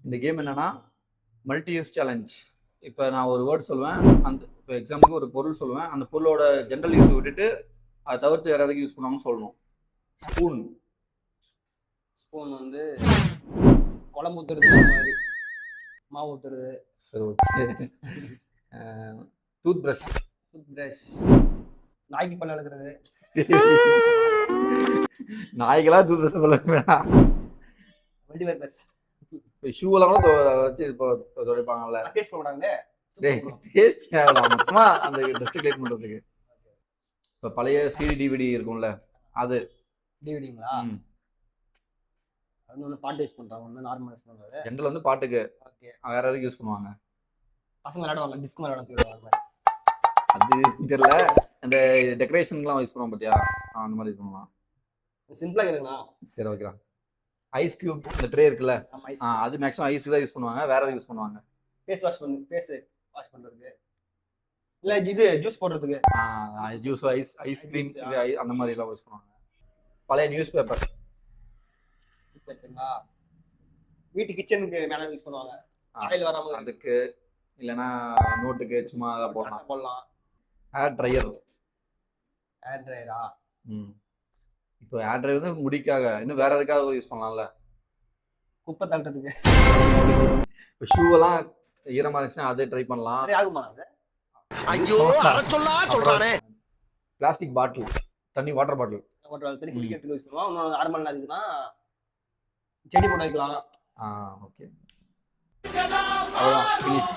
இந்த கேம் என்னன்னா multi use challenge. இப்போ நான் ஒரு வேர்ட் சொல்லுவேன், அந்த இப்போ எக்ஸாம்பிளுக்கு ஒரு பொருள் சொல்லுவேன், அந்த பொருளோட ஜென்ரல் யூஸ் விட்டுட்டு அதை தவிர்த்து வேற எதுக்கு யூஸ் பண்ணுவாங்கன்னு சொல்லணும். ஸ்பூன். ஸ்பூன் வந்து குழம்பு ஊத்துறது மாதிரி, மாவு ஊத்துறது. சரி, okay. Tooth brush. Tooth brush. நாய்க்கு பல்ல அழுக்கிறது. நாய்களா டூத் ப்ரஷ் சொல்லுவேன். மல்டிவேர் ப்ரஷ். ஷூவெல்லாம் கூட வச்சு துடைப்பாங்கல்ல. பேஸ்ட் போடாங்களே. டேஸ்ட் மொத்தமா அந்த டஸ்ட் கிளியர் பண்றதுக்கு. இப்போ பழைய சிடி டிவிடி இருக்கும்ல, அது டிவிடிங்களா? அது ஒன்று பாட்டு யூஸ் பண்ணுறாங்க, ஒன்று நார்மல் யூஸ் பண்ணுறது. ஜென்ரல் வந்து பாட்டுக்கு. ஓகே. வேற எதுக்கு யூஸ் பண்ணுவாங்க? பசங்க விளையாடுவாங்க, டிஸ்க் விளையாட தூக்கிடுவாங்க. அது தெரியல. அந்த டெக்கரேஷனுக்குலாம் யூஸ் பண்ணுவோம் பார்த்தியா, அந்த மாதிரி யூஸ் பண்ணுவாங்க. சிம்பிளாக இருக்குண்ணா. சரி, ஓகேடா. ஐஸ் கியூப் இந்த ட்ரே இருக்குல்ல, அது மேக்ஸிமம் ஐஸ்க்கு தான் யூஸ் பண்ணுவாங்க. வேற எதுக்கு யூஸ் பண்ணுவாங்க? ஃபேஸ் வாஷ் பண்ணுறதுக்கு, இல்லை இது ஜூஸ் போடுறதுக்கு. ஜூஸ், ஐஸ்கிரீம் அந்த மாதிரி எல்லாம் யூஸ் பண்ணுவாங்க. பழைய நியூஸ் பேப்பர். வீட்டு கிச்சனுக்கு மேலே யூஸ் பண்ணுவாங்க, ஆயில் வராமல் அதுக்கு. இல்லைன்னா நோட்டுக்கு சும்மா அதை போடலாம். Hair dryer. ஹேர் ட்ரையரா? இப்போ ஹேர் ட்ரையர் வந்து முடிக்காக, இன்னும் வேற எதுக்காக யூஸ் பண்ணலாம்ல. குப்பை தள்ளுறதுக்கு. இப்போ ஷூவெல்லாம் ஈரமாக இருந்துச்சுன்னா அதை ட்ரை பண்ணலாம். ஆகுமா அது? ஐயோ, சொல்றானே. பிளாஸ்டிக் பாட்டில், தண்ணி வாட்டர் பாட்டில். தண்ணி குடிக்கிறதுக்கு யூஸ் பண்ணுவோம். இன்னொரு நார்மல் அதுக்குன்னா செடி போட வைக்கலாம். ஓகே, அவ்வளோதான், ஃபினிஷ்.